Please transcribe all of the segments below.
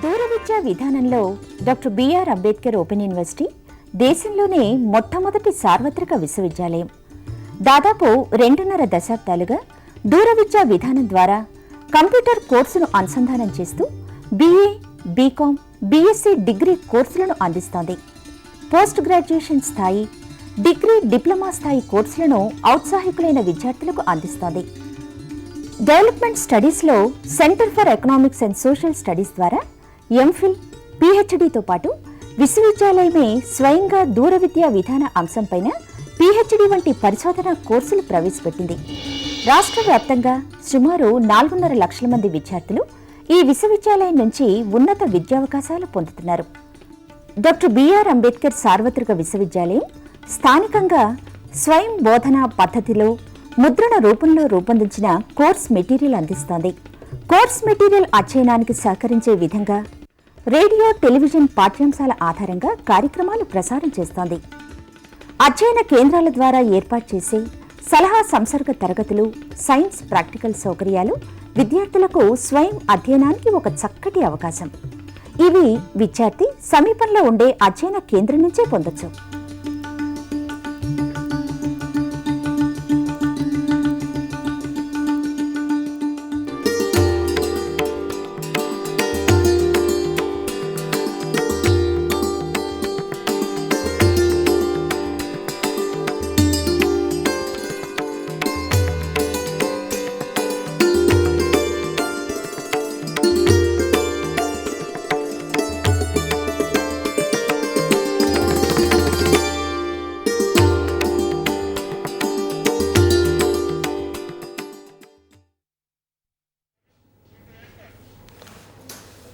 దూర విద్యా విధానంలో doctor B R Ambedkar open university దేశంలోనే మొట్టమొదటి సార్వత్రిక విశ్వవిద్యాలయం. దాదాపు 2.5 దశాబ్దాలుగా దూర విద్యా విధానం ద్వారా కంప్యూటర్ కోర్సును అనుసంధానం చేస్తూ బీఏ, బీకామ్, బీఎస్సీ డిగ్రీ కోర్సులను అందిస్తోంది. పోస్ట్ గ్రాడ్యుయేషన్ స్థాయి, డిగ్రీ, డిప్లొమా స్థాయి కోర్సులను ఔత్సాహికులైన విద్యార్థులకు అందిస్తోంది. డెవలప్మెంట్ స్టడీస్లో centre for economics and social studies ద్వారా ఎంఫిల్, పీహెచ్డీతో పాటు విశ్వవిద్యాలయమే స్వయంగా దూర విద్యా విధాన అంశంపైన పీహెచ్డీ వంటి పరిశోధన కోర్సులు ప్రవేశపెట్టింది. రాష్ట్ర వ్యాప్తంగా సుమారు 4.5 లక్షల మంది విద్యార్థులు ఈ విశ్వవిద్యాలయం నుంచి ఉన్నత విద్యావకాశాలు పొందుతున్నారు. డాక్టర్ బిఆర్ అంబేద్కర్ సార్వత్రిక విశ్వవిద్యాలయం స్థానికంగా స్వయం బోధనా పద్ధతిలో ముద్రణ రూపంలో రూపొందించిన కోర్స్ మెటీరియల్ అందిస్తోంది. కోర్స్ మెటీరియల్ అధ్యయనానికి సహకరించే విధంగా రేడియో, టెలివిజన్ పాఠ్యాంశాల ఆధారంగా కార్యక్రమాలు ప్రసారం చేస్తోంది. అధ్యయన కేంద్రాల ద్వారా ఏర్పాటు చేసే సలహా సంసర్గ తరగతులు, సైన్స్ ప్రాక్టికల్ సౌకర్యాలు విద్యార్థులకు స్వయం అధ్యయనానికి ఒక చక్కటి అవకాశం. ఇవి విద్యార్థి సమీపంలో ఉండే అధ్యయన కేంద్రం నుంచే పొందొచ్చు.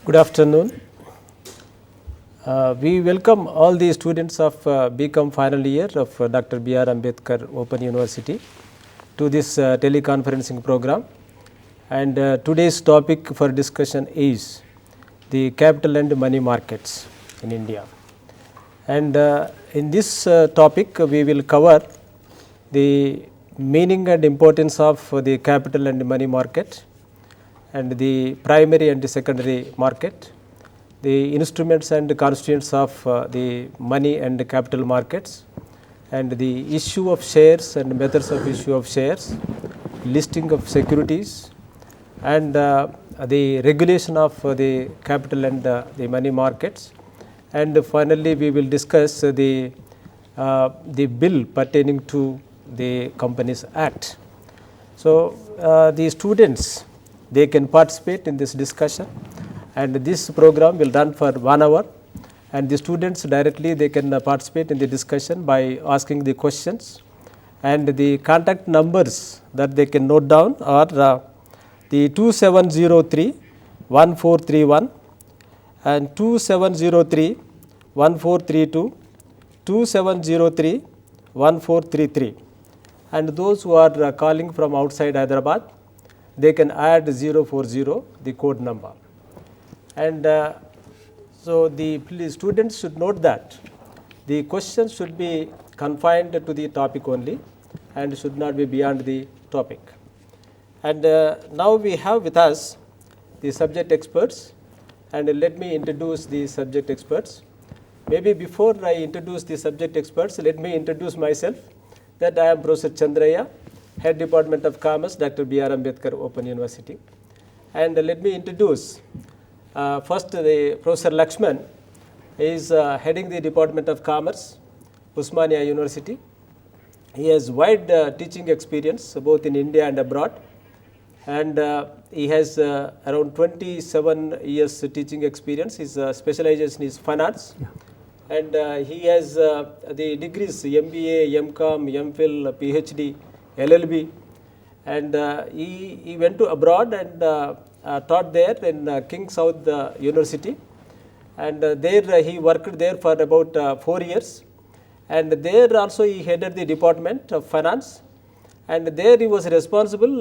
Good afternoon. We welcome all the students of BCom final year of Dr. B.R. Ambedkar Open University to this teleconferencing program. And today's topic for discussion is the capital and money markets in India. And in this topic we will cover the meaning and importance of the capital and money market, and the primary and the secondary market, the instruments and constituents of the money and the capital markets, and the issue of shares and methods of issue of shares, listing of securities, and the regulation of the capital and the money markets, and finally we will discuss the bill pertaining to the Companies Act. So the students, they can participate in this discussion, and this program will run for 1 hour, and the students directly they can participate in the discussion by asking the questions, and the contact numbers that they can note down are the 2703 1431 and 2703 1432, 2703 1433, and those who are calling from outside Hyderabad, they can add 040, the code number. And so the students should note that the questions should be confined to the topic only and should not be beyond the topic. And now we have with us the subject experts, and let me introduce the subject experts. Maybe before I introduce the subject experts, let me introduce myself, that I am Professor Chandraya, Head Department of Commerce, Dr. B.R. Ambedkar Open University. And let me introduce first the Professor Lakshman. He is heading the Department of Commerce, Usmania University. He has wide teaching experience both in India and abroad, and he has around 27 years teaching experience. His specialization is finance. Yeah. And he has the degrees MBA, MCom, MPhil, PhD, LLB, and he went to abroad and taught there in King Saud University, and there he worked there for about 4 years, and there also he headed the Department of Finance, and there he was responsible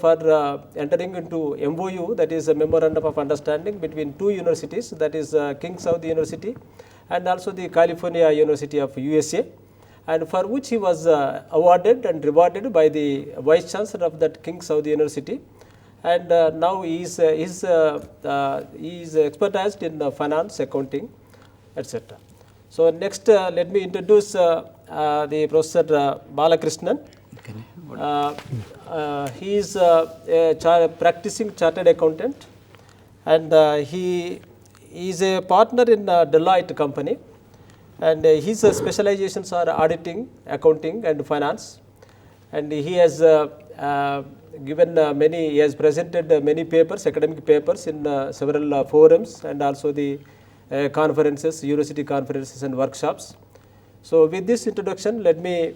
for entering into MOU, that is a Memorandum of Understanding between 2 universities, that is King Saud University and also the California University of USA, and for which he was awarded and rewarded by the Vice Chancellor of that King Saud University. and now he is expertised in finance, accounting, etc. So next, let me introduce the Professor Balakrishnan. He is a practicing chartered accountant, and he is a partner in Deloitte company, and his specializations are auditing, accounting, and finance. And he has he has presented many papers, academic papers in several forums, and also the conferences, university conferences and workshops. So with this introduction, let me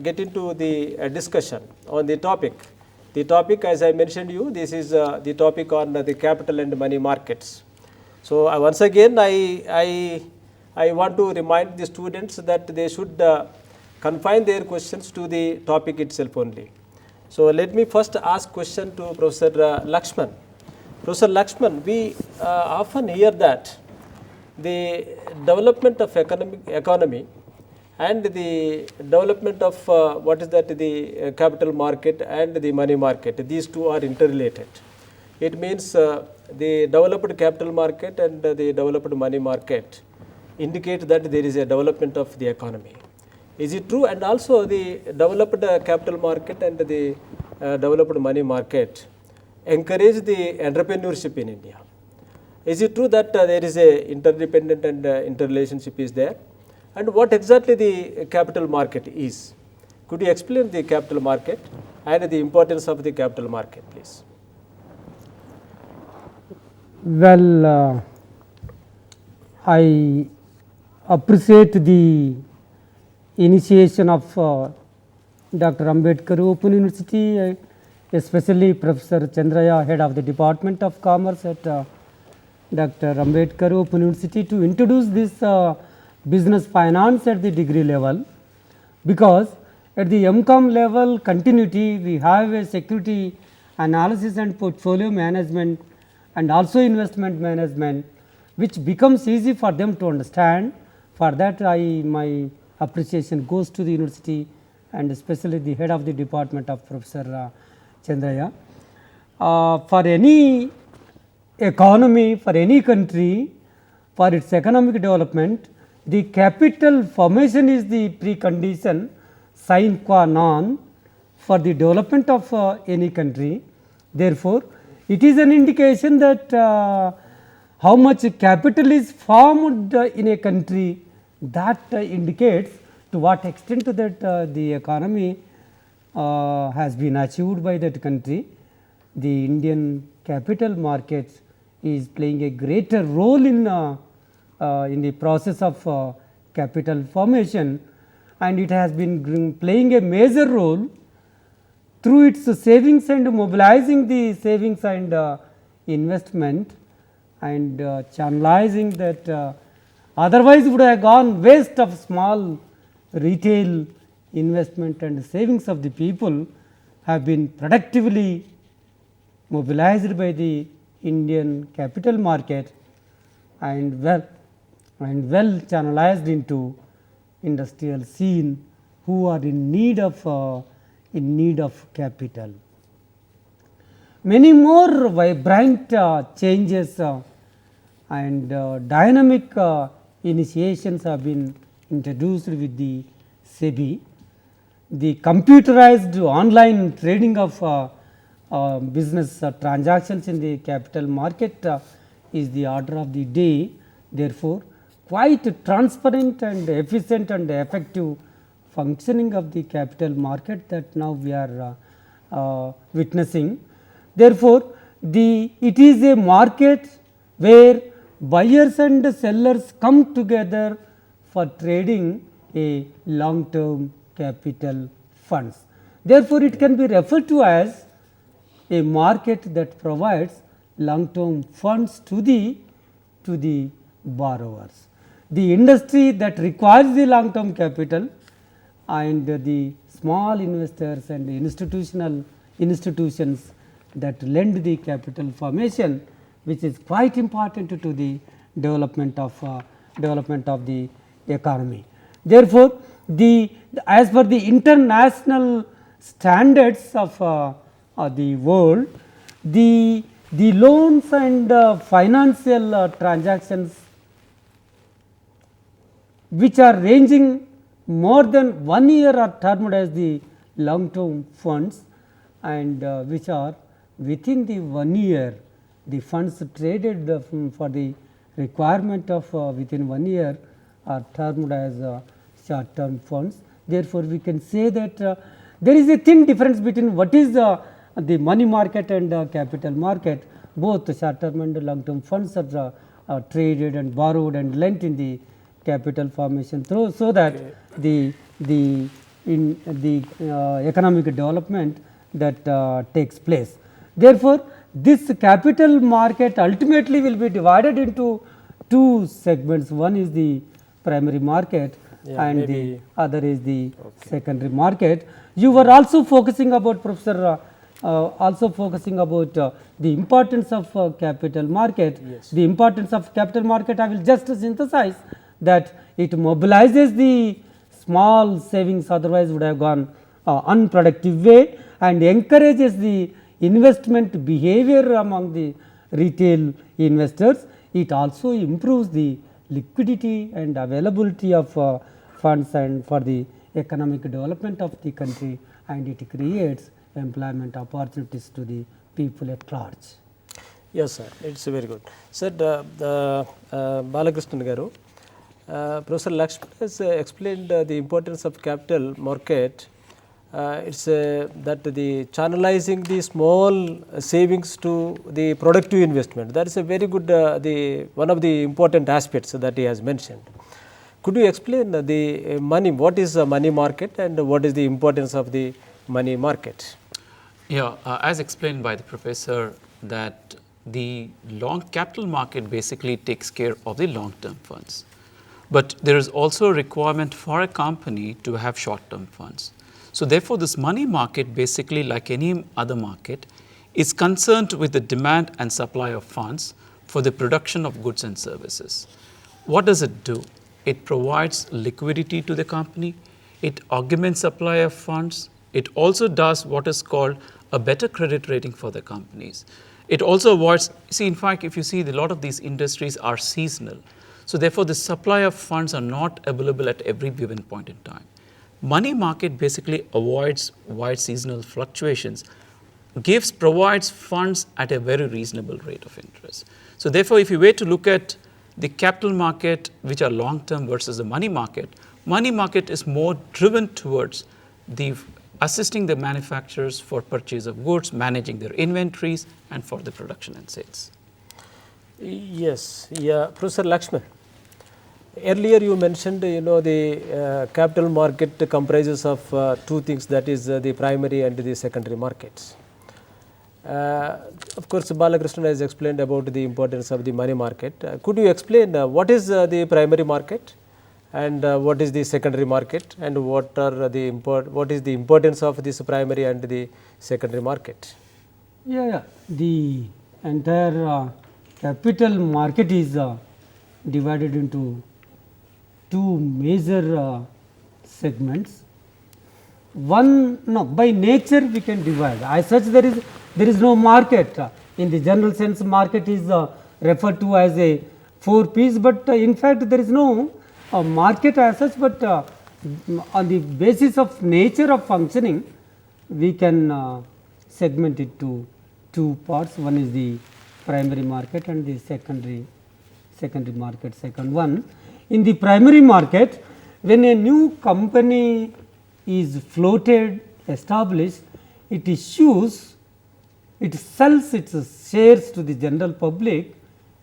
get into the discussion on the topic. The topic, as I mentioned you, this is the topic on the capital and money markets. So once again, I want to remind the students that they should confine their questions to the topic itself only. So let me first ask question to Professor Lakshman. Professor Lakshman, we often hear that the development of economy and the development of the capital market and the money market, these two are interrelated. It means the developed capital market and the developed money market indicate that there is a development of the economy. Is it true? And also the developed capital market and the developed money market encourage the entrepreneurship in India. Is it true that there is a interdependent and interrelationship is there? And what exactly the capital market is? Could you explain the capital market and the importance of the capital market, please? Well, I appreciate the initiation of Dr. Ambedkar Open University, especially Professor Chandraya, head of the Department of Commerce at Dr. Ambedkar Open University, to introduce this business finance at the degree level, because at the MCOM level continuity we have a security analysis and portfolio management and also investment management, which becomes easy for them to understand. For that, my appreciation goes to the university and especially the head of the department of Professor Chandraya. For any economy, for any country, for its economic development, the capital formation is the precondition, sine qua non for the development of any country. Therefore, it is an indication that how much capital is formed in a country, that indicates to what extent that the economy has been achieved by that country. The Indian capital market is playing a greater role in the process of capital formation, and it has been playing a major role through its savings and mobilizing the savings and investment and channelizing that otherwise would have gone waste of small retail investment and savings of the people have been productively mobilized by the Indian capital market and well channelized into industrial scene who are in need of capital. Many more vibrant changes and dynamic initiations have been introduced with the SEBI. The computerized online trading of business transactions in the capital market is the order of the day. Therefore, quite transparent and efficient and effective functioning of the capital market that now we are witnessing. Therefore, it is a market where buyers and sellers come together for trading a long term capital funds. Therefore, it can be referred to as a market that provides long term funds to the borrowers. The industry that requires the long term capital and the small investors and institutions that lend the capital formation, which is quite important to the development of the economy. Therefore, as per the international standards of the world, the loans and financial transactions which are ranging more than 1 year are termed as the long term funds, and which are within the 1 year, the funds traded for the requirement of within 1 year are termed as short term funds. Therefore, we can say that there is a thin difference between what is the money market and capital market. Both short term and long term funds are traded and borrowed and lent in the capital formation through, so that the economic development that takes place. Therefore, this capital market ultimately will be divided into two segments. One is the primary market, and the other is the secondary market. You were also focusing about, Professor, the importance of capital market. Yes. The importance of capital market, I will just synthesize that it mobilizes the small savings otherwise would have gone unproductive way, and encourages the investment behavior among the retail investors. It also improves the liquidity and availability of funds and for the economic development of the country, and it creates employment opportunities to the people at large. Yes, sir. It's very good. Sir, Balakrishnan Garu, Professor Lakshman has explained the importance of capital market. It's that the channelizing the small savings to the productive investment. That is a very good one of the important aspects that he has mentioned. Could you explain the money? What is the money market and what is the importance of the money market? Yeah, as explained by the professor, that the long capital market basically takes care of the long term funds, but there is also a requirement for a company to have short term funds. So therefore, this money market, basically like any other market, is concerned with the demand and supply of funds for the production of goods and services. What does it do? It provides liquidity to the company, it augments supply of funds, it also does what is called a better credit rating for the companies. It also avoids, see, in fact, if you see, a lot of these industries are seasonal. So therefore, the supply of funds are not available at every given point in time. Money market basically avoids wide seasonal fluctuations, provides funds at a very reasonable rate of interest. So therefore, if you were to look at the capital market, which are long term, versus the money market is more driven towards the assisting the manufacturers for purchase of goods, managing their inventories, and for the production and sales. Yes, yeah, Professor Lakshman. Earlier you mentioned, the capital market comprises of two things, that is the primary and the secondary markets. Of course, Balakrishnan has explained about the importance of the money market. Could you explain what is the primary market and what is the secondary market, and what is the importance of this primary and the secondary market? Yeah. The entire capital market is divided into two major segments. One, no, by nature we can divide. As such, there is no market. In the general sense, market is referred to as a 4 Ps, but in fact there is no market as such, but on the basis of nature of functioning, we can segment it to two parts. One is the primary market and the secondary market, second one. In the primary market, when a new company is floated, established, it sells its shares to the general public.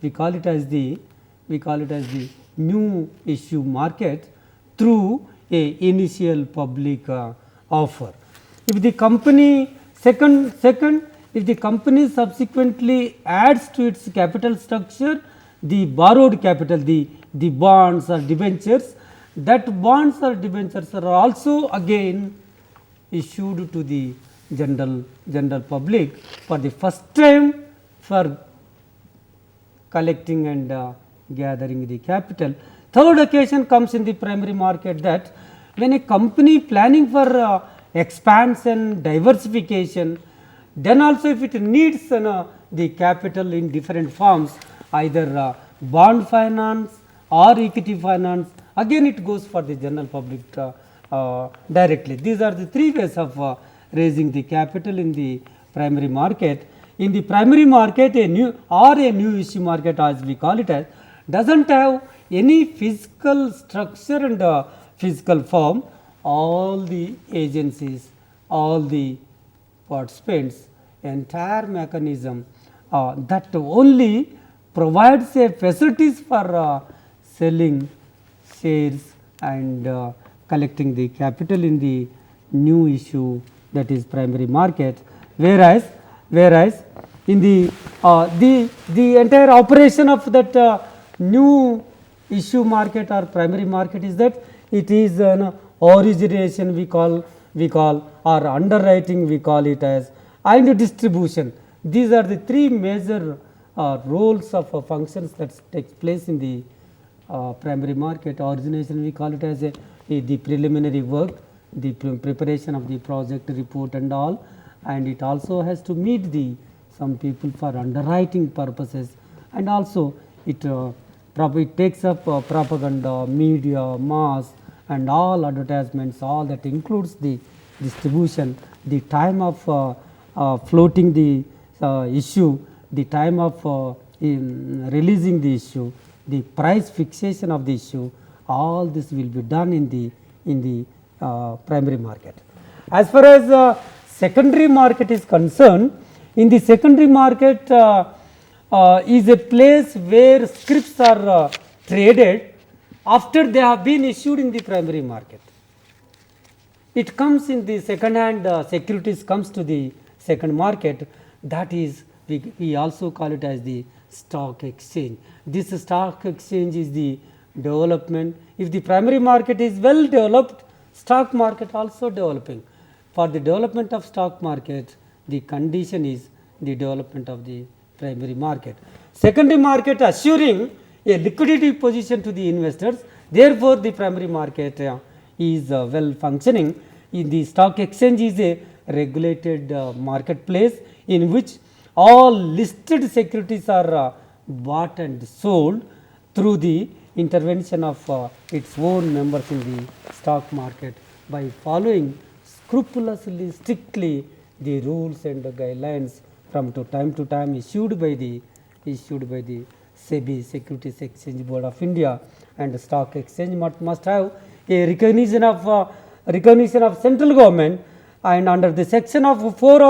We call it as the new issue market through a initial public offer. If the company if the company subsequently adds to its capital structure the borrowed capital, the bonds or debentures, that bonds or debentures are also again issued to the general public for the first time for collecting and gathering the capital. Third occasion comes in the primary market, that when a company planning for expansion, diversification, Then also if it needs the capital in different forms, either bond finance or equity finance, again it goes for the general public directly. These are the three ways of raising the capital in the primary market. In the primary market, a new issue market, as we call it, as doesn't have any physical structure and physical form. All the agencies, all the participants, entire mechanism that only provides a facilities for selling shares and collecting the capital in the new issue, that is primary market. Whereas in the entire operation of that new issue market or primary market is that it is an origination we call or underwriting we call it as, and distribution. These are the three major roles of functions that takes place in the primary market. Origination we call it as the preliminary work, the preparation of the project report and all, and it also has to meet the some people for underwriting purposes, and also it takes up propaganda, media, mass and all advertisements, all that includes the distribution, the time of floating the issue, the time of releasing the issue, the price fixation of the issue, all this will be done in the primary market. As far as secondary market is concerned, in the secondary market is a place where scrips are traded after they have been issued in the primary market. It comes in the second hand securities comes to the second market, that is we also call it as the stock exchange. This stock exchange is the development. If the primary market is well developed, stock market also developing. For the development of stock market, the condition is the development of the primary market. Secondary market assuring a liquidity position to the investors, therefore the primary market is well functioning. In the stock exchange is a regulated marketplace in which all listed securities are bought and sold through the intervention of its own members in the stock market by following scrupulously, strictly the rules and the guidelines from to time issued by the SEBI, Securities Exchange Board of India, and the stock exchange must have a recognition of central government, and under the section of 4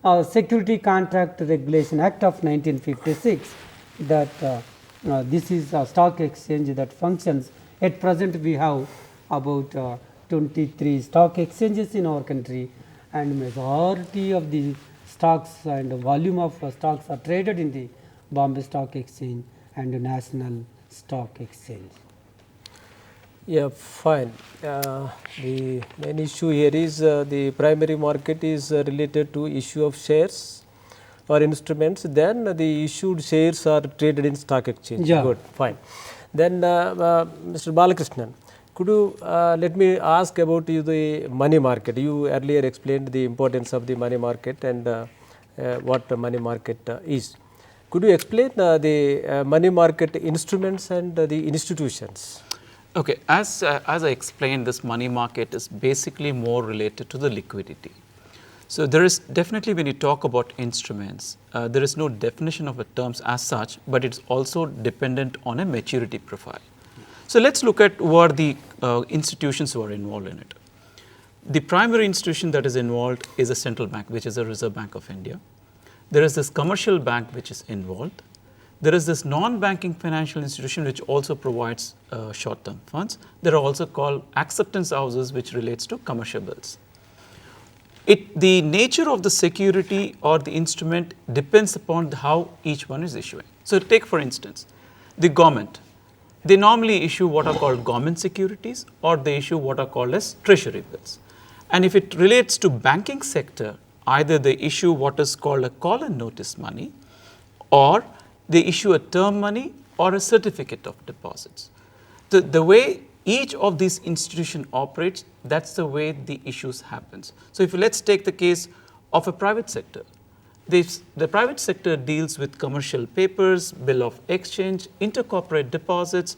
of Security Contract Regulation Act of 1956, that this is a stock exchange that functions. At present we have about 23 stock exchanges in our country, and majority of the stocks and volume of stocks are traded in the Bombay Stock Exchange and the National Stock Exchange. Yeah, fine. The main issue here is the primary market is related to issue of shares or instruments, then the issued shares are traded in stock exchange. Yeah. Good, fine. Then Mr. Balakrishnan, could you let me ask about the money market? You earlier explained the importance of the money market and what the money market is. Could you explain the money market instruments and the institutions? Okay, as I explained, this money market is basically more related to the liquidity. So there is definitely, when you talk about instruments, there is no definition of the terms as such, but it's also dependent on a maturity profile. So let's look at what the institutions who are involved in it. The primary institution that is involved is a central bank, which is the Reserve Bank of India. There is this commercial bank which is involved. There is this non-banking financial institution which also provides short-term funds. There are also called acceptance houses which relates to commercial bills. The nature of the security or the instrument depends upon how each one is issuing. So take for instance, the government. They normally issue what are called government securities, or they issue what are called as treasury bills. And if it relates to banking sector, either they issue what is called a call and notice money, or they issue a term money or a certificate of deposits. The way each of these institutions operates, that's the way the issues happens. So if let's take the case of a private sector. The private sector deals with commercial papers, bill of exchange, intercorporate deposits,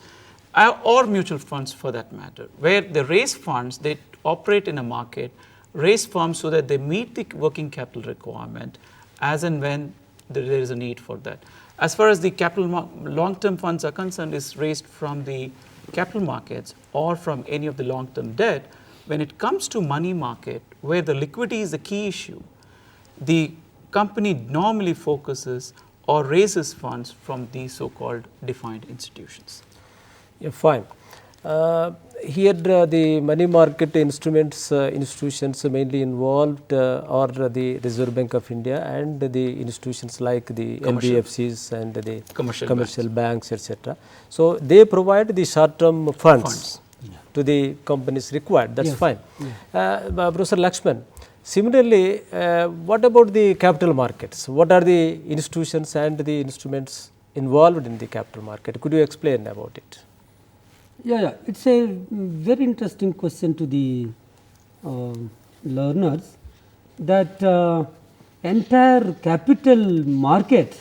or mutual funds for that matter, where they raise funds, they operate in a market, raise funds so that they meet the working capital requirement as and when there is a need for that. As far as the capital long-term funds are concerned, is raised from the capital markets or from any of the long-term debt. When it comes to money market, where the liquidity is the key issue, the company normally focuses or raises funds from these so-called defined institutions. Yeah, fine. Here the money market instruments institutions mainly involved are the Reserve Bank of India and the institutions like the NBFCs and the commercial banks, etc. So they provide the short-term funds to the companies required. That's fine. Professor Lakshman, similarly, what about the capital markets? What are the institutions and the instruments involved in the capital market? Could you explain about it? Yeah, it's a very interesting question to the learners, that entire capital market,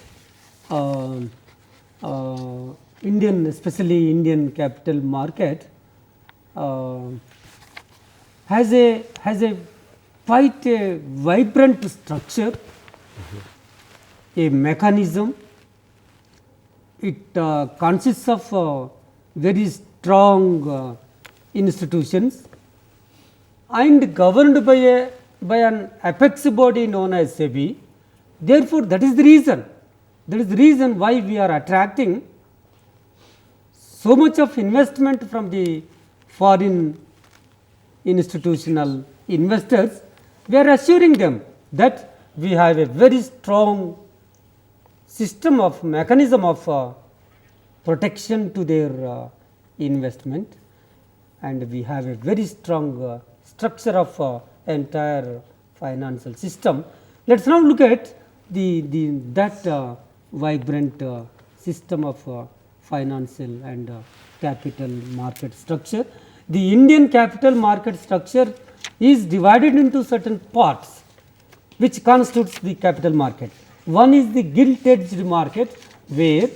Indian, especially Indian capital market, has a quite a vibrant structure, a mechanism. It consists of very strong institutions and governed by an apex body known as SEBI. Therefore, that is the reason why we are attracting so much of investment from the foreign institutional investors. We are assuring them that we have a very strong system of mechanism of protection to their investment, and we have a very strong structure of entire financial system. Let us now look at that vibrant system of financial and capital market structure. The Indian capital market structure is divided into certain parts which constitutes the capital market. One is the gilt-edged market, where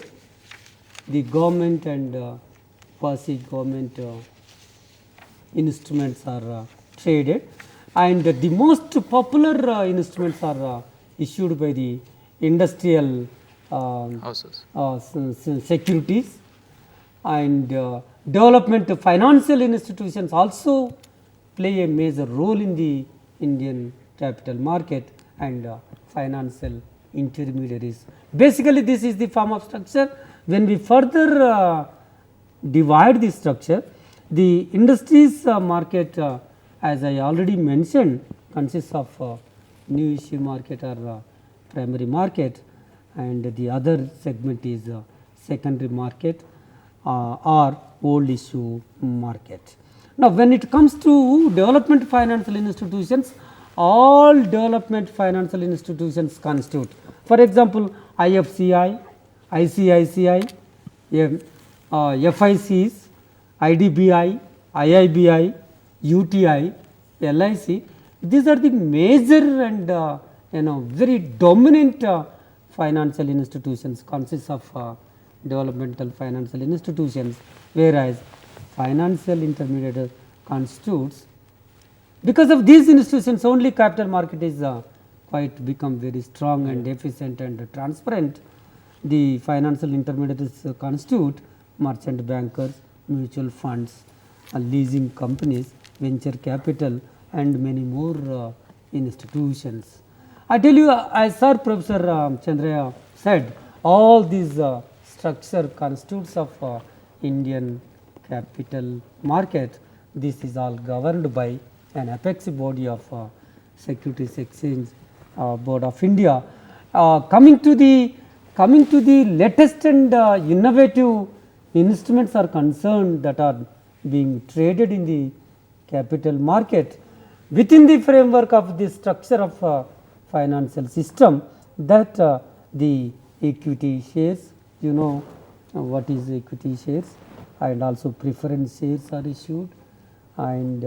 the government and quasi-government instruments are traded, and the most popular instruments are issued by the industrial houses, securities, and development financial institutions also play a major role in the Indian capital market, and financial intermediaries. Basically, this is the form of structure. When we further divide the structure, the industries market, as I already mentioned, consists of new issue market or primary market, and the other segment is secondary market or old issue market. Now, when it comes to development financial institutions, all development financial institutions constitute, for example, IFCI, ICICI, FICs, IDBI, IIBI, UTI, LIC. These are the major and very dominant financial institutions, consists of developmental financial institutions, whereas financial intermediary constitutes. Because of these institutions only, capital market is quite become very strong and efficient and transparent. The financial intermediaries constitute merchant bankers, mutual funds, leasing companies, venture capital, and many more institutions. I tell you, as Sir Professor Chandraya said, all these structure constitutes of Indian capital market. This is all governed by an apex body of Securities Exchange Board of India. Coming to the latest and innovative instruments are concerned that are being traded in the capital market within the framework of the structure of financial system, that the equity shares, you know what is equity shares, and also preference shares are issued, and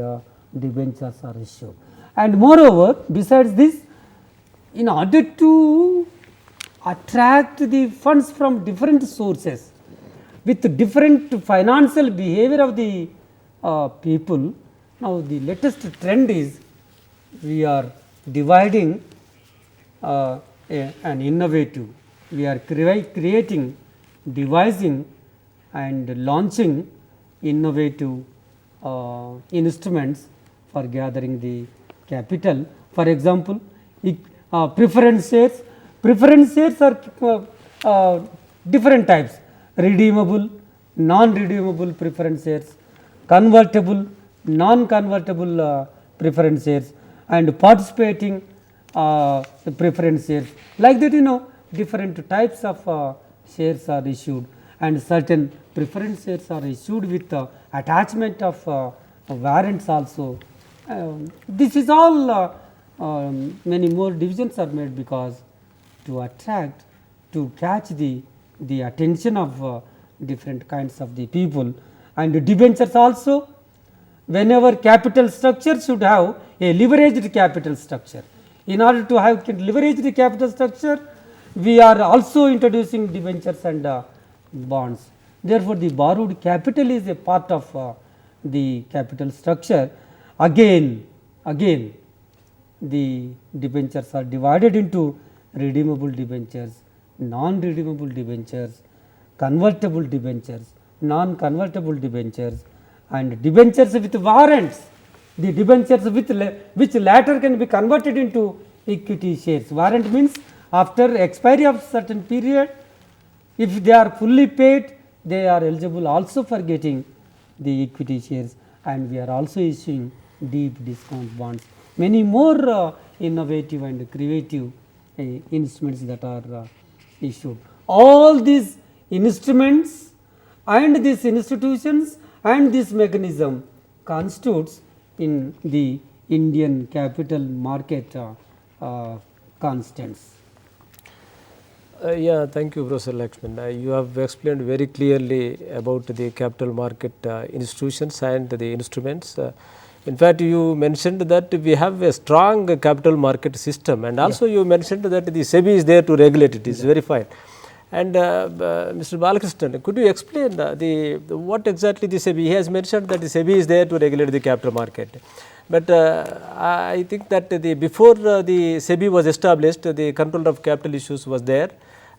debentures are issued. And moreover, besides this, in order to attract the funds from different sources with different financial behavior of the people. Now, the latest trend is we are dividing an innovative, we are creating, devising and launching innovative instruments for gathering the capital. For example, preference shares. Preference shares are different types: redeemable, non-redeemable preference shares, convertible, non-convertible preference shares, and participating preference shares. Like that, different types of shares are issued, and certain preference shares are issued with attachment of warrants also. This is all many more divisions are made because to attract, to catch the attention of different kinds of the people. And debentures also, whenever capital structure should have a leveraged capital structure. In order to have leveraged capital structure, we are also introducing debentures and bonds. Therefore, the borrowed capital is a part of the capital structure. Again, the debentures are divided into redeemable debentures, non-redeemable debentures, convertible debentures, non-convertible debentures, and debentures with warrants. The debentures which latter can be converted into equity shares. Warrant means after expiry of certain period, if they are fully paid, they are eligible also for getting the equity shares, and we are also issuing deep discount bonds. Many more innovative and creative instruments that are issued. All these instruments and these institutions and this mechanism constitutes in the Indian capital market constants. Yeah, thank you, Professor Lakshman. You have explained very clearly about the capital market institutions and the instruments. In fact, you mentioned that we have a strong capital market system, and also you mentioned that the SEBI is there to regulate it. Is very fine. And Mr. Balakrishnan, could you explain what exactly the SEBI? He has mentioned that the SEBI is there to regulate the capital market. But I think that before the SEBI was established, the control of capital issues was there,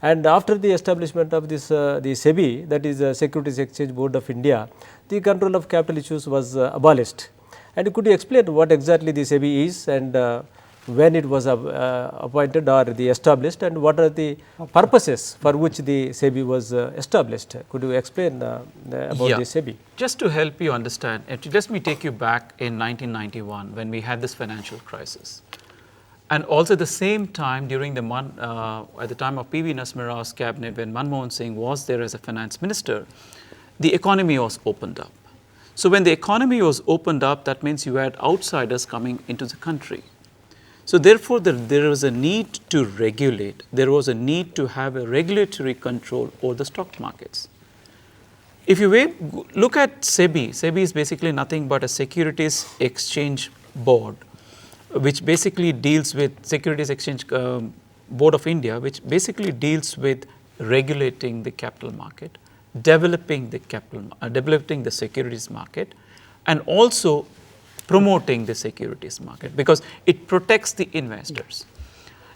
and after the establishment of this the SEBI, that is Securities Exchange Board of India, the control of capital issues was abolished. And could you explain what exactly the SEBI is, and when it was appointed or established, and what are the purposes for which the SEBI was established? Could you explain about the SEBI? Just to help you understand, let me take you back in 1991 when we had this financial crisis. And also at the same time during at the time of P.V. Narasimha Rao's cabinet, when Manmohan Singh was there as a finance minister, the economy was opened up. So when the economy was opened up, that means you had outsiders coming into the country. So therefore, there was a need to regulate, there was a need to have a regulatory control over the stock markets. If you look at SEBI, SEBI is basically nothing but a Securities Exchange Board, which basically deals with Securities Exchange Board of India, which basically deals with regulating the capital market, developing the securities market, and also promoting the securities market, because it protects the investors.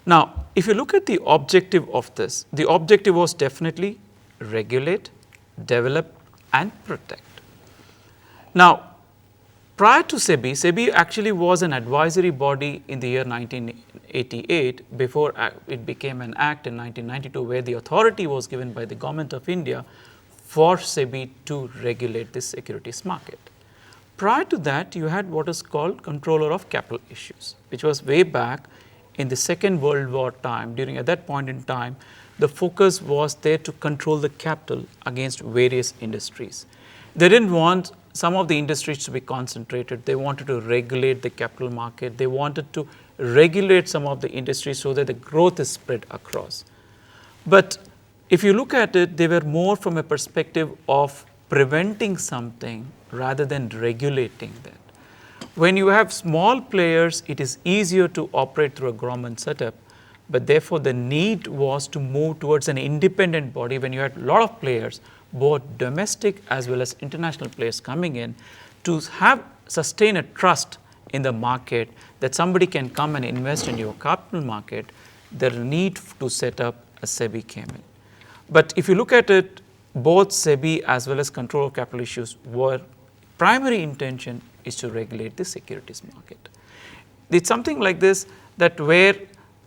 Now, if you look at the objective of this, the objective was definitely regulate, develop, and protect. Now, prior to SEBI, SEBI actually was an advisory body in the year 1988 before it became an act in 1992, where the authority was given by the Government of India for SEBI to regulate the securities market. Prior to that, you had what is called Controller of Capital Issues, which was way back in the Second World War time. At that point in time, the focus was there to control the capital against various industries. They didn't want some of the industries to be concentrated. They wanted to regulate the capital market. They wanted to regulate some of the industries so that the growth is spread across. But if you look at it, they were more from a perspective of preventing something rather than regulating that. When you have small players, it is easier to operate through a government setup. but therefore the need was to move towards an independent body when you had a lot of players, both domestic as well as international players coming in, to have sustain a trust in the market that somebody can come and invest in your capital market. The need to set up a SEBI came in. But if you look at it, both SEBI as well as control of capital issues were primary intention is to regulate the securities market. It's something like this, that where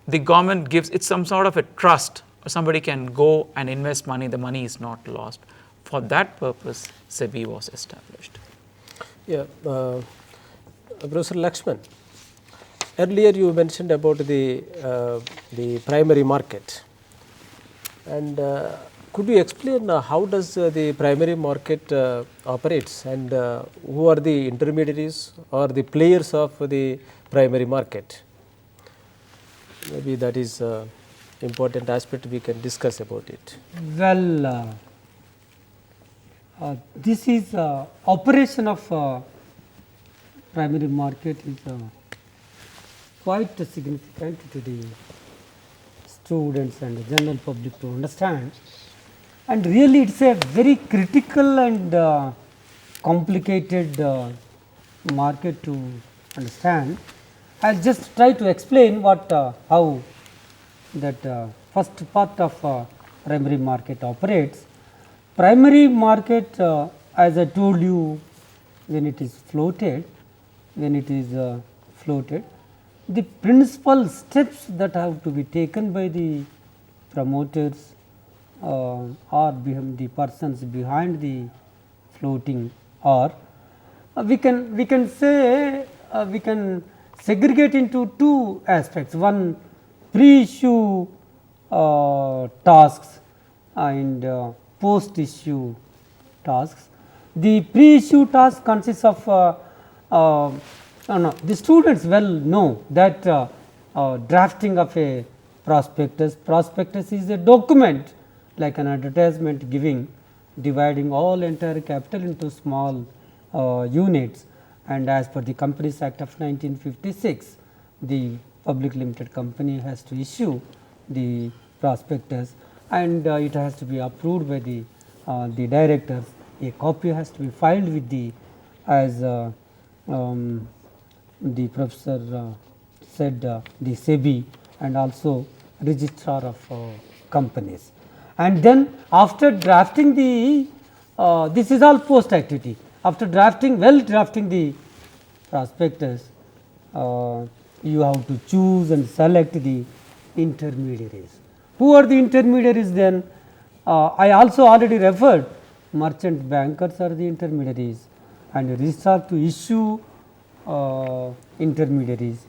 the government gives it some sort of a trust, or somebody can go and invest money, the money is not lost. For that purpose, SEBI was established. Yeah, Professor Lakshman, earlier you mentioned about the primary market, and could you explain how does the primary market operates, and who are the intermediaries or the players of the primary market? Maybe that is important aspect we can discuss about it. Well, this is operation of primary market is quite significant to the students and the general public to understand, and really it is a very critical and complicated market to understand. I will just try to explain what how that first part of primary market operates. Primary market, as I told you, when it is floated, the principal steps that have to be taken by the promoters or behind the persons behind the floating, or we can say we can segregate into two aspects. One, pre-issue tasks and post-issue tasks. The pre-issue task consists of the students well know that drafting of a prospectus. Prospectus is a document like an advertisement dividing all entire capital into small units, and as per the Companies Act of 1956, the public limited company has to issue the prospectus, and it has to be approved by the directors. A copy has to be filed with the, as the professor said, the SEBI and also registrar of companies. And then after drafting the this is all post activity. After drafting the prospectus, you have to choose and select the intermediaries. Who are the intermediaries then? I also already referred, merchant bankers are the intermediaries, and registrar to issue intermediaries,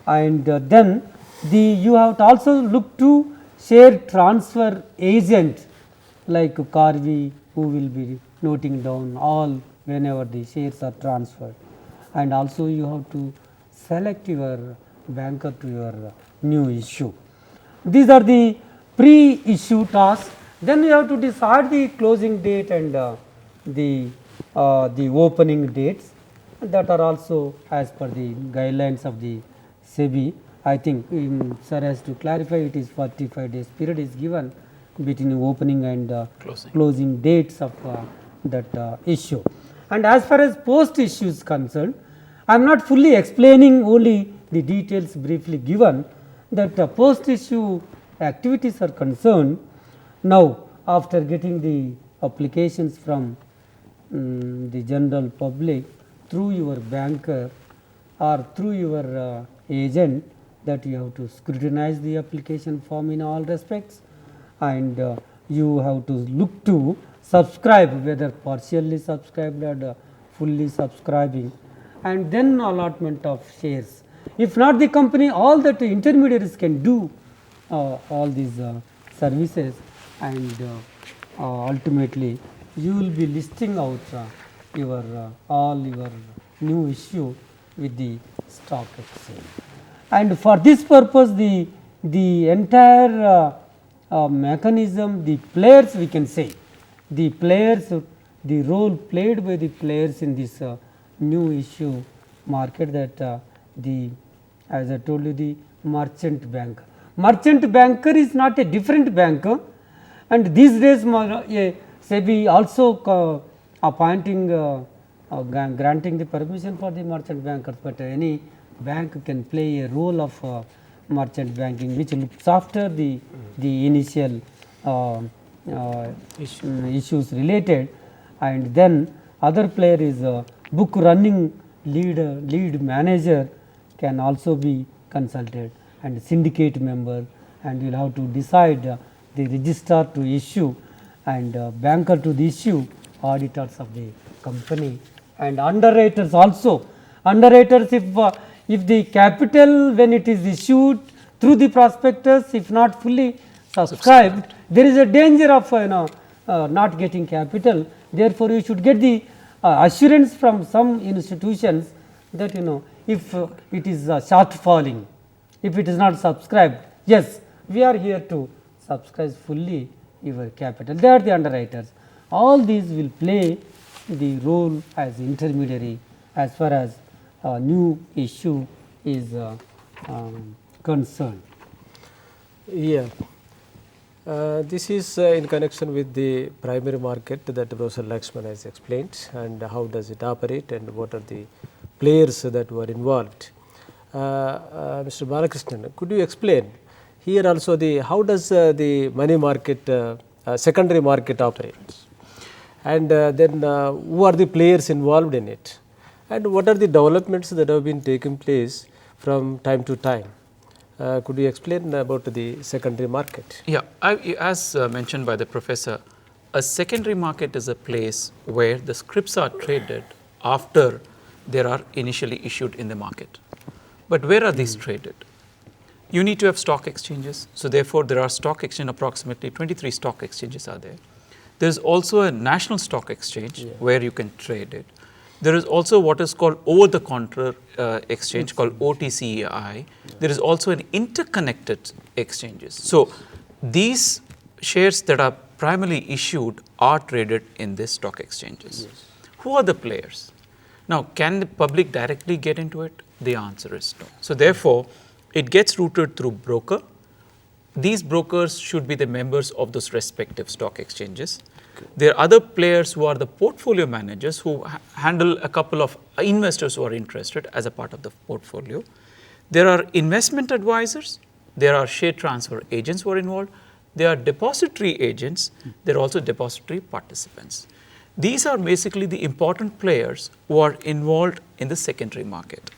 and then you have to also look to share transfer agent like Karvi, who will be noting down all whenever the shares are transferred, and also you have to select your banker to your new issue. These are the pre-issue tasks. Then you have to decide the closing date and the opening dates, that are also as per the guidelines of the SEBI. I think sir has to clarify, it is 45 days period is given between opening and closing dates of that issue. And as far as post issue is concerned, I am not fully explaining, only the details briefly given, that post issue activities are concerned. Now, after getting the applications from the general public through your banker or through your agent, that you have to scrutinize the application form in all respects, and you have to look to subscribe, whether partially subscribed or fully subscribing, and then allotment of shares. If not the company, all that intermediaries can do all these services, and ultimately you will be listing out your all your new issue with the stock exchange. And for this purpose, the entire mechanism, the players, we can say, the players, the role played by the players in this new issue market, that the, as I told you, the merchant bank. merchant banker is not a different banker, and these days SEBI also appointing granting the permission for the merchant bankers, but any bank can play a role of merchant banking which looks after the initial issues related, and then other player is book running lead manager can also be consulted, and syndicate member, and you will have to decide the registrar to issue, and banker to the issue, auditors of the company, and underwriters also. Underwriters, if the capital when it is issued through the prospectus, if not fully subscribed, there is a danger of not getting capital. Therefore, you should get the assurance from some institutions that if it is short falling, if it is not subscribed, yes, we are here to subscribe fully your capital. They are the underwriters. All these will play the role as intermediary as far as new issue is concerned. Yeah. This is in connection with the primary market that Professor Lakshman has explained, and how does it operate and what are the players that were involved. Mr. Balakrishnan, could you explain here also how does the money market, secondary market operates, and then who are the players involved in it, and what are the developments that have been taking place from time to time? Could you explain about the secondary market? Yeah, as mentioned by the professor, a secondary market is a place where the scrips are traded after they are initially issued in the market. But where are these traded? You need to have stock exchanges. So therefore, there are stock exchange, approximately 23 stock exchanges are there. There is also a national stock exchange where you can trade it. There is also what is called over-the-counter exchange called OTCEI. There is also an interconnected exchanges. So these shares that are primarily issued are traded in these stock exchanges. Yes. Who are the players? Now, can the public directly get into it? The answer is no. So therefore, it gets routed through broker. These brokers should be the members of those respective stock exchanges. Okay. There are other players who are the portfolio managers who handle a couple of investors who are interested as a part of the portfolio. There are investment advisors. There are share transfer agents who are involved. There are depository agents. There are also depository participants. These are basically the important players who are involved in the secondary market.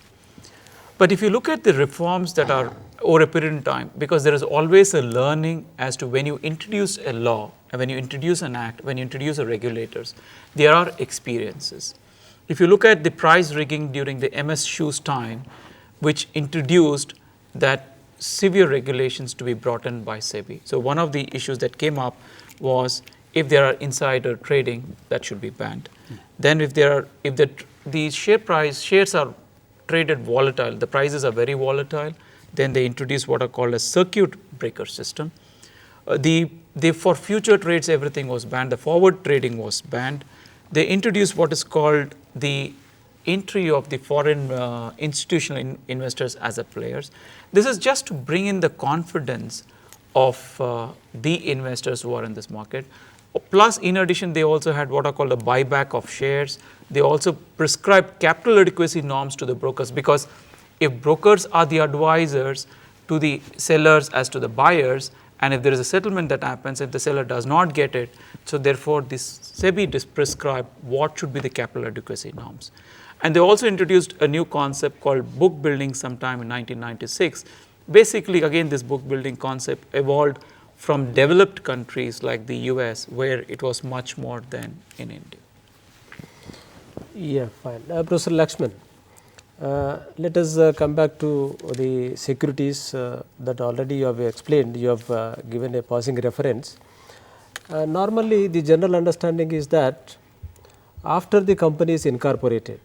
But if you look at the reforms that are over a period of time, because there is always a learning as to when you introduce a law, and when you introduce an act, when you introduce a regulators, there are experiences. If you look at the price rigging during the MS Shoes time, which introduced that severe regulations to be brought in by SEBI. So one of the issues that came up was if there are insider trading, that should be banned. Then if the shares are traded volatile, the prices are very volatile, then they introduce what are called a circuit breaker system. For future trades, everything was banned. The forward trading was banned. They introduced what is called the entry of the foreign institutional investors as a players. This is just to bring in the confidence of the investors who are in this market. Plus, in addition, they also had what are called a buyback of shares. They also prescribed capital adequacy norms to the brokers, because if brokers are the advisors to the sellers as to the buyers, and if there is a settlement that happens, if the seller does not get it, so therefore this SEBI prescribed what should be the capital adequacy norms. And they also introduced a new concept called book building sometime in 1996. Basically, again, this book building concept evolved from developed countries like the US, where it was much more than in India. Yeah, fine. Professor Lakshman, let us come back to the securities that already you have explained. You have given a passing reference. Normally, the general understanding is that after the company is incorporated,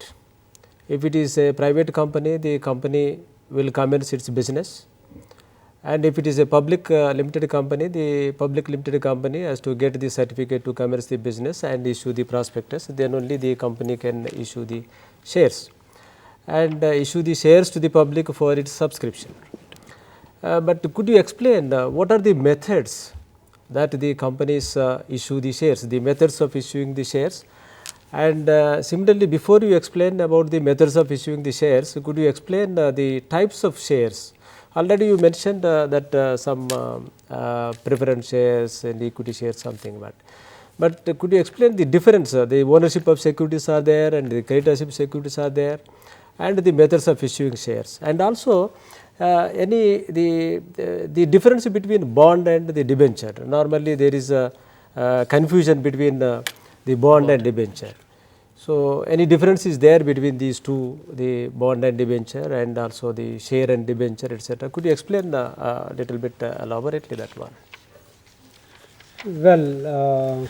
if it is a private company, the company will commence its business. And if it is a public limited company, the public limited company has to get the certificate to commence the business and issue the prospectus, then only the company can issue the shares and issue the shares to the public for its subscription. But could you explain what are the methods that the companies issue the shares, the methods of issuing the shares? And similarly, before you explain about the methods of issuing the shares, could you explain the types of shares? Already you mentioned that some preference shares and equity shares, something, but could you explain the difference? The ownership of securities are there and the creditorship securities are there, and the methods of issuing shares, and also the difference between bond and the debenture. Normally there is a confusion between the bond and debenture. So any difference is there between these two, the bond and debenture, and also the share and debenture, etc. Could you explain a little bit elaborately that one? Well,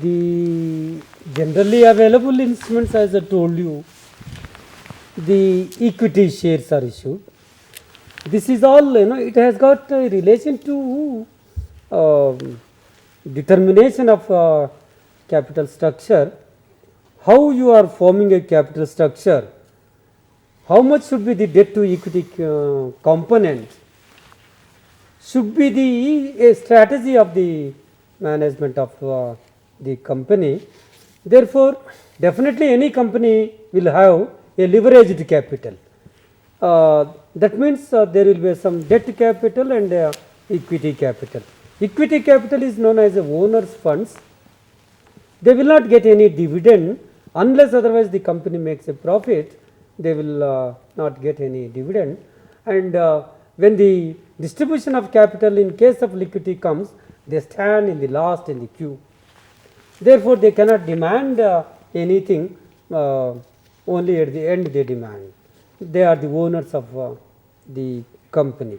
the generally available instruments, as I told you, the equity shares are issued. This is all, it has got a relation to determination of capital structure. How you are forming a capital structure, how much should be the debt to equity component, should be the strategy of the management of the company. Therefore, definitely any company will have a leveraged capital. That means there will be some debt capital and equity capital. Equity capital is known as a owner's funds. They will not get any dividend unless otherwise the company makes a profit. They will not get any dividend, and when the distribution of capital in case of liquidity comes, they stand in the last in the queue. Therefore, they cannot demand anything, only at the end they demand. They are the owners of the company,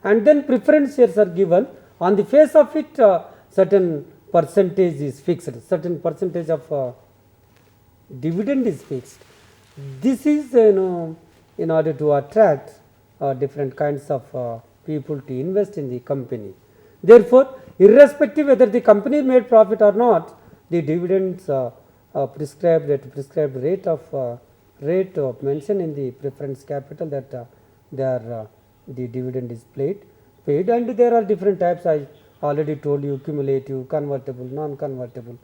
and then preference shares are given. On the face of it, certain percentage is fixed, certain percentage of dividend is fixed. This is in order to attract different kinds of people to invest in the company. Therefore, irrespective whether the company made profit or not, the dividends prescribed at prescribed rate of mentioned in the preference capital, that the dividend is paid, and there are different types. I already told you: cumulative, convertible, non-convertible,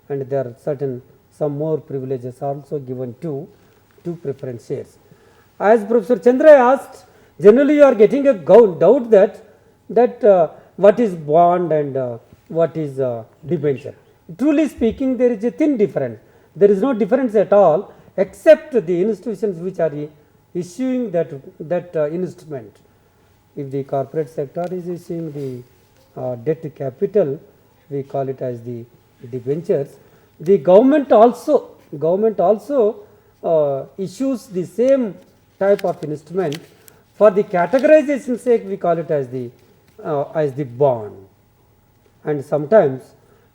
and there are some more privileges also given to preference shares. As Professor Chandra asked, generally you are getting a doubt that what is bond and what is debenture. Truly speaking, there is a thin difference. There is no difference at all, except the institutions which are issuing that instrument. If the corporate sector is issuing the debt capital, we call it as the debentures. The government also issues the same type of instrument. For the categorization sake, we call it as the bond. And sometimes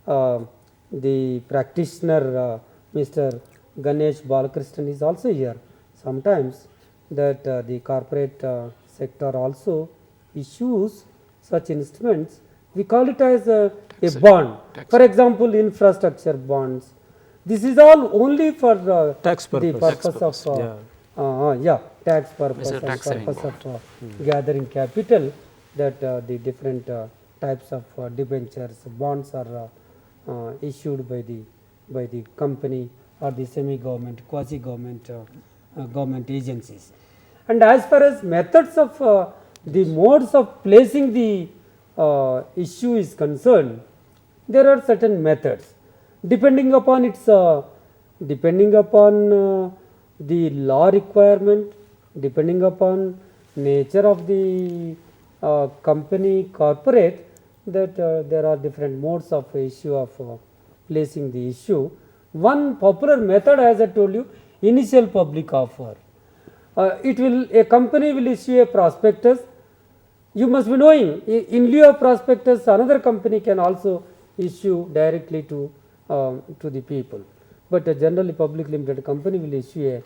the practitioner Mr. Ganesh Balakrishnan is also here. Sometimes that the corporate sector also issues such instruments. We call it as a bond. For example, infrastructure bonds. This is all only for Tax purpose. the purpose of tax purpose and purpose of gathering capital, that the different types of debentures, bonds are issued by the company or the semi-government, quasi-government, government agencies. And as far as methods of the modes of placing the issue is concerned, there are certain methods depending upon its the law requirement, depending upon nature of the company, corporate, that there are different modes of issue of placing the issue. One popular method, as I told you, initial public offer. A company will issue a prospectus. You must be knowing, in lieu of prospectus, another company can also issue directly to the people. But a generally public limited company will issue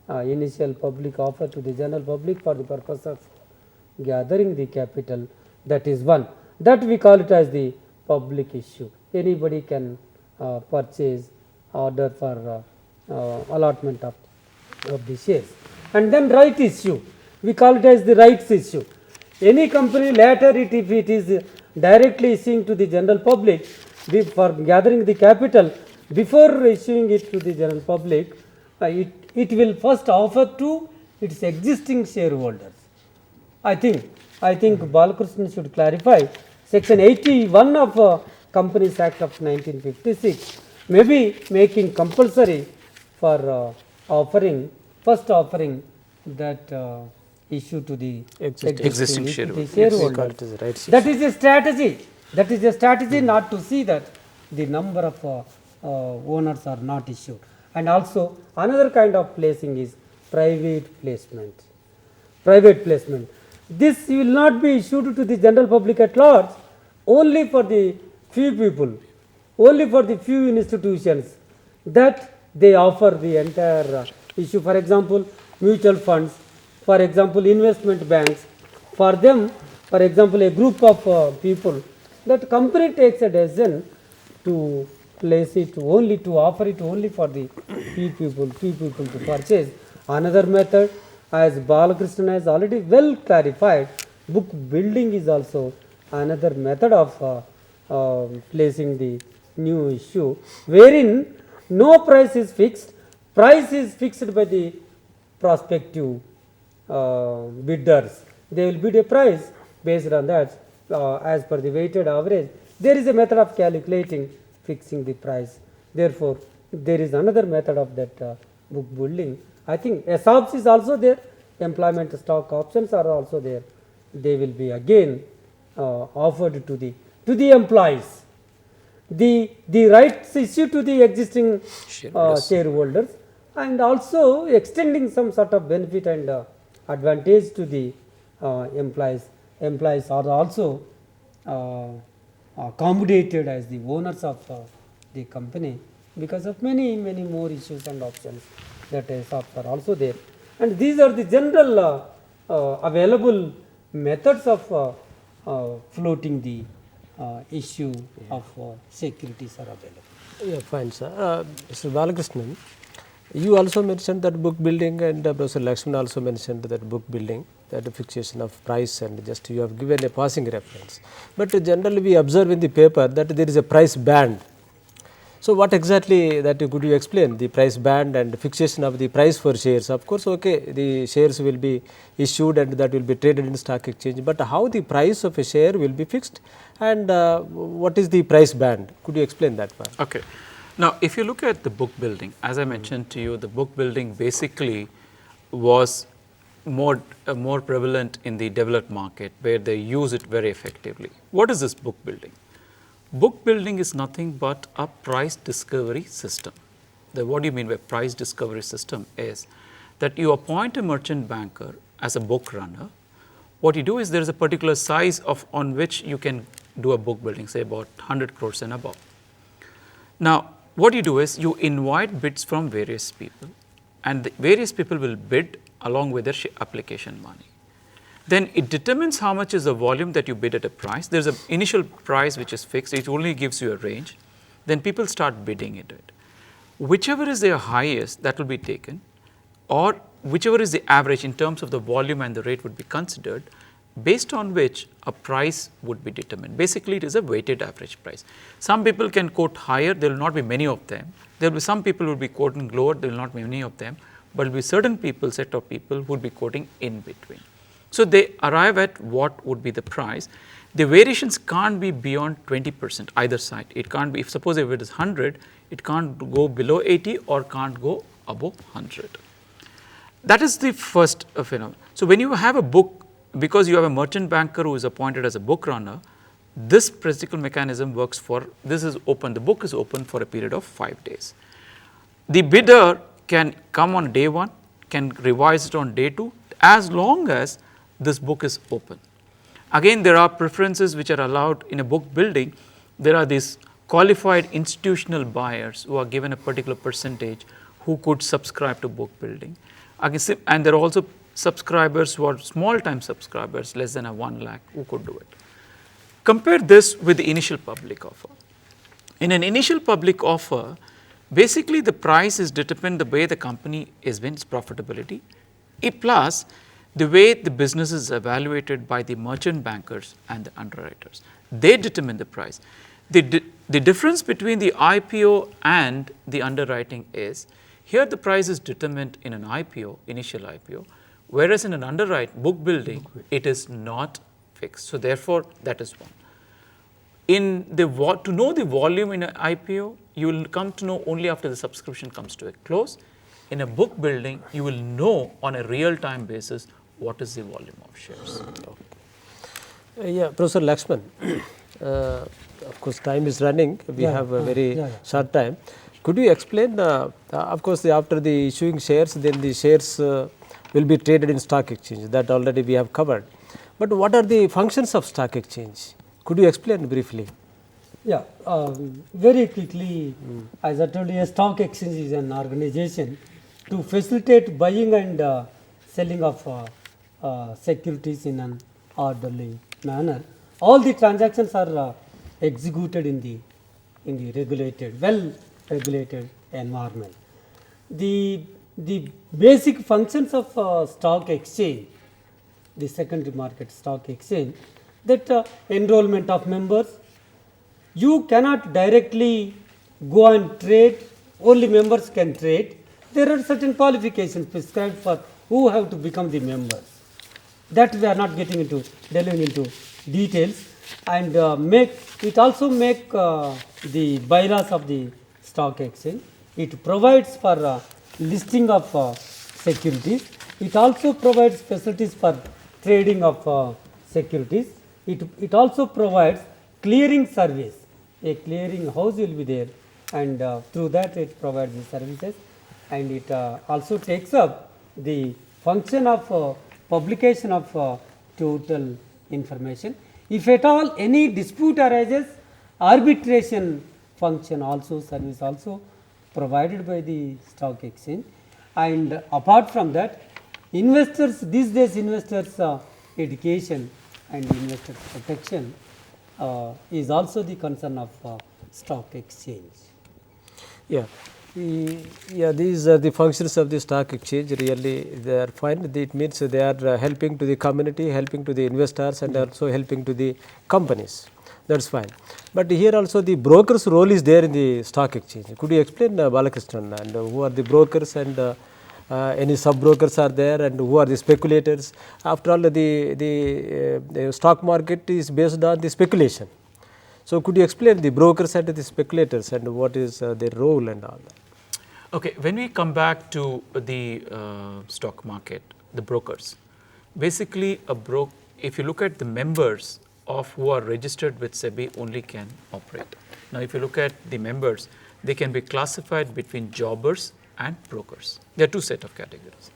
a initial public offer to the general public for the purpose of gathering the capital. That is one. That we call it as the public issue. Anybody can purchase, order for allotment of the shares. And then right issue. we call it as the rights issue. Any company later, if it is directly issuing to the general public for gathering the capital, before issuing it to the general public, it will first offer to its existing shareholders. I think Balakrishnan should clarify. Section 81 of Companies Act of 1956 may be making compulsory for first offering that issue to the Existing shareholders. shareholders. That is a strategy. That is a strategy not to see that the number of owners are not issued. And also another kind of placing is private placement. Private placement. This will not be issued to the general public at large, only for the few people, only for the few institutions that they offer the entire issue. For example, mutual funds, for example, investment banks. For them, for example, a group of people, that company takes a decision to place it only, to offer it only for the few people to purchase. Another method, as Balakrishnan has already well clarified, book building is also another method of placing the new issue, wherein no price is fixed, price is fixed by the prospective bidders. They will bid a price based on that as per the weighted average. There is a method of calculating, fixing the price. Therefore, there is another method of that book building. I think ESOPs is also there, employment stock options are also there. They will be again offered to the employees. The rights issued to the existing shareholders, and also extending some sort of benefit and advantage to the employees. Employees are also accommodated as the owners of the company because of many more issues and options that ESOPs are also there. And these are the general available methods of floating the issue of securities are available. Yeah, fine, sir. Mr. Balakrishnan, you also mentioned that book building, and Professor Lakshman also mentioned that book building, that fixation of price, and just you have given a passing reference. But generally we observe in the paper that there is a price band. So what exactly that could you explain, the price band and fixation of the price for shares? Of course, okay, the shares will be issued and that will be traded in stock exchange, but how the price of a share will be fixed, and what is the price band? Could you explain that part? Okay. Now, if you look at the book building, as I mentioned to you, the book building basically was more prevalent in the developed market where they use it very effectively. What is this book building? Book building is nothing but a price discovery system. What do you mean by price discovery system is that you appoint a merchant banker as a book runner. What you do is there is a particular size on which you can do a book building, say about 100 crores and above. Now, what you do is you invite bids from various people, and the various people will bid along with their application money. Then it determines how much is the volume that you bid at a price. There is an initial price which is fixed, it only gives you a range. Then people start bidding into it. Whichever is their highest, that will be taken, or whichever is the average in terms of the volume and the rate would be considered, based on which a price would be determined. Basically, it is a weighted average price. Some people can quote higher, there will not be many of them. There will be some people who will be quoting lower, there will not be many of them, but there will be certain people, set of people who will be quoting in between. So they arrive at what would be the price. The variations can't be beyond 20% either side. It can't be, if suppose if it is 100, it can't go below 80 or can't go above 100. That is the first phenomenon. So when you have a book, because you have a merchant banker who is appointed as a book runner, this physical mechanism works for, this is open, the book is open for a period of 5 days. The bidder can come on day 1, can revise it on day 2, as long as this book is open. Again, there are preferences which are allowed in a book building. There are these qualified institutional buyers who are given a particular percentage who could subscribe to book building. Again, and there are also subscribers who are small time subscribers, less than 1 lakh, who could do it. Compare this with the initial public offer. In an initial public offer, basically the price is determined the way the company is wins profitability, plus the way the business is evaluated by the merchant bankers and the underwriters. They determine the price. The difference between the IPO and the underwriting is, here the price is determined in an IPO, initial IPO, whereas in an underwrite book building, it is not fixed. So therefore, that is one. To know the volume in an IPO, you will come to know only after the subscription comes to a close. In a book building, you will know on a real-time basis what is the volume of shares. Yeah, Professor Lakshman, of course time is running, we have a very short time. Could you explain, of course after the issuing shares, then the shares will be traded in stock exchange, that already we have covered. But what are the functions of stock exchange? Could you explain briefly? Yeah, very quickly, as I told you, a stock exchange is an organization to facilitate buying and selling of securities in an orderly manner. All the transactions are executed in the regulated, well regulated environment. The basic functions of stock exchange, the secondary market stock exchange, that enrollment of members. You cannot directly go and trade, only members can trade. There are certain qualifications prescribed for who have to become the members. That we are not delving into details, and it also make the bylaws of the stock exchange. It provides for listing of securities. It also provides facilities for trading of securities. It also provides clearing service. A clearing house will be there, and through that it provides the services, and it also takes up the function of publication of total information. If at all any dispute arises, arbitration function also, service also provided by the stock exchange. And apart from that, investors, these days investors education and investor protection is also the concern of stock exchange. Yeah. These are the functions of the stock exchange. Really, they are fine. It means they are helping to the community, helping to the investors, and also helping to the companies. That's fine. But here also the broker's role is there in the stock exchange. Could you explain, Balakrishnan, and who are the brokers, and any sub brokers are there, and who are the speculators? After all, the stock market is based on the speculation. So could you explain the brokers and the speculators, and what is their role and all that? Okay, when we come back to the stock market, the brokers, basically if you look at the members of who are registered with SEBI only can operate. Now, if you look at the members, they can be classified between jobbers and brokers. There are two set of categories.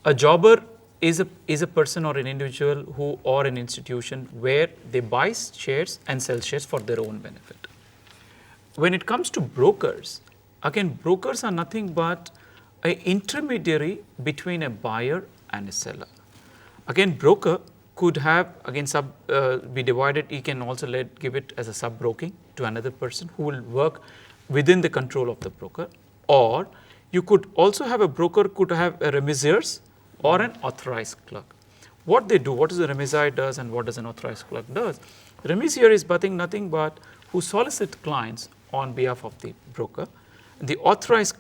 A jobber is a person or an individual who or an institution where they buy shares and sell shares for their own benefit. When it comes to brokers, again, brokers are nothing but an intermediary between a buyer and a seller. Again, broker could have, again, be divided. You can also give it as a sub-broking to another person who will work within the control of the broker. Or you could also have a broker could have a remissiers or an authorized clerk. What they do, what is the remissier does and what does an authorized clerk does? Remissier is nothing but who solicit clients on behalf of the broker. The authorized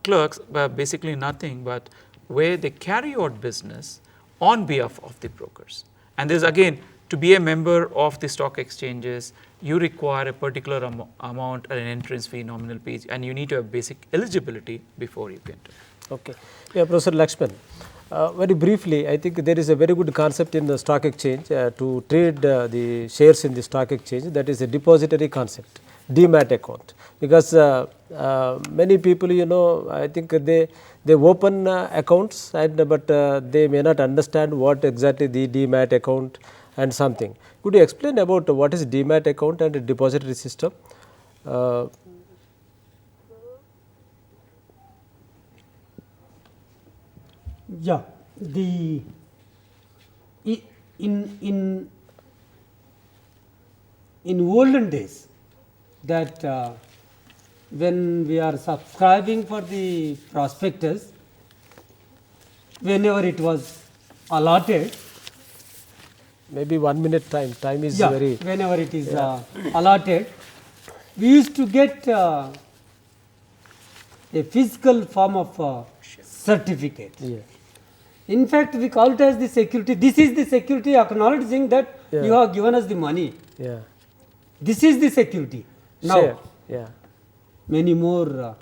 clerks were basically nothing but where they carry out business on behalf of the brokers. And there's again, to be a member of the stock exchanges, you require a particular amount and an entrance fee, nominal fee, and you need to have basic eligibility before you can enter. Okay. Yeah, Professor Lakshman, very briefly, I think there is a very good concept in the stock exchange to trade the shares in the stock exchange, that is a depository concept, demat account. Because many people, I think they open accounts, but they may not understand what exactly the demat account and something. Could you explain about what is demat account and a depository system? Yeah, in olden days, that when we are subscribing for the prospectus, whenever it was allotted, Maybe 1 minute time. Time is yeah, very. whenever it is allotted, we used to get a physical form of certificate. Yeah. In fact, we call it as the security. This is the security acknowledging that Yeah. you have given us the money. Yeah. This is the security. Now, Share. Yeah. many more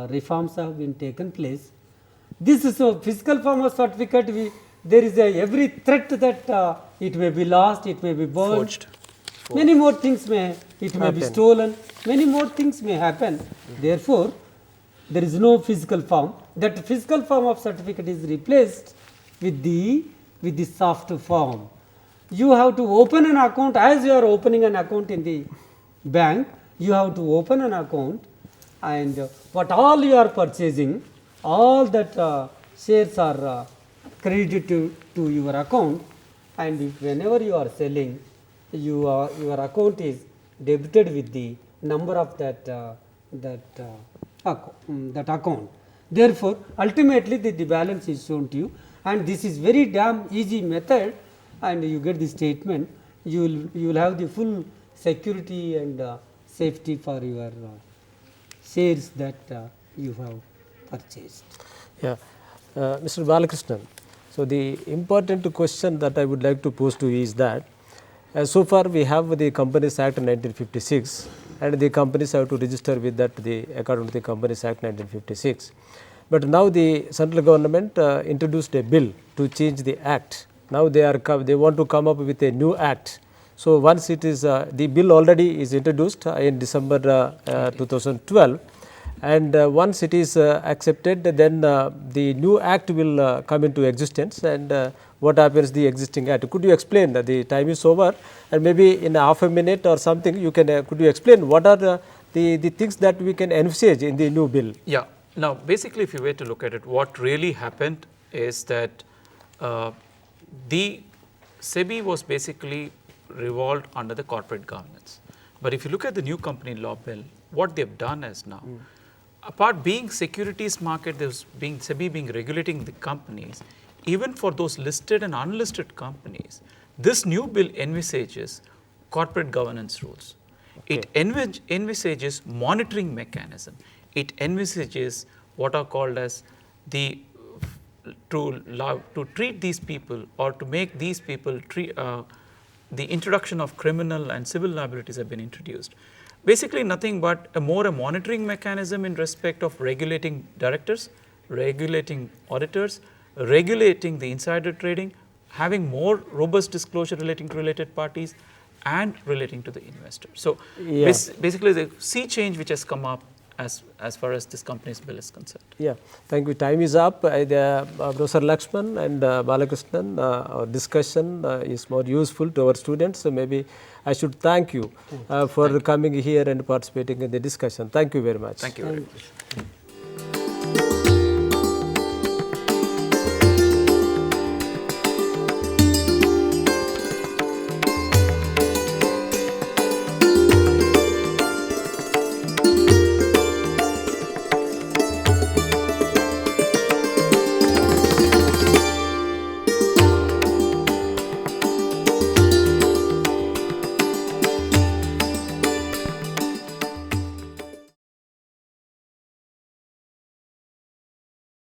reforms have been taken place. This is a physical form of certificate. There is every threat that it may be lost, it may be burned. Forged. Many more things may be Happen. stolen. Many more things may happen. Therefore, there is no physical form. That physical form of certificate is replaced with the soft form. You have to open an account as you are opening an account in the bank. You have to open an account, and what all you are purchasing, all that shares are credited to your account, and if whenever you are selling, your account is debited with the number of that account. Therefore, ultimately the balance is shown to you, and this is very damn easy method, and you get the statement. You will have the full security and safety for your shares that you have purchased. Yeah. Mr. Balakrishnan, so the important question that I would like to pose to you is that so far we have the Companies Act 1956, and the companies have to register with that according to the Companies Act 1956. But now the central government introduced a bill to change the act. Now they want to come up with a new act. So once it is the bill already is introduced in December 2012, and once it is accepted, then the new act will come into existence, and what happens the existing act. Could you explain that the time is over, and maybe in half a minute or something you can could you explain what are the things that we can envisage in the new bill? Yeah. Now, basically, if you were to look at it, what really happened is that the SEBI was basically revolved under the corporate governance. But if you look at the new company law bill, what they've done is now, apart being securities market, there's being SEBI being regulating the companies, even for those listed and unlisted companies, this new bill envisages corporate governance rules. It envisages monitoring mechanism. It envisages what are called as the to treat these people, or to make these people the introduction of criminal and civil liabilities have been introduced. Basically nothing but a monitoring mechanism in respect of regulating directors, regulating auditors, regulating the insider trading, having more robust disclosure relating to related parties, and relating to the investor. So basically the sea change which has come up as far as this company's bill is concerned. Yeah, thank you. Time is up. Professor Lakshman and Balakrishnan, our discussion is more useful to our students. So maybe I should thank you for coming here and participating in the discussion. Thank you very much. Thank you very much.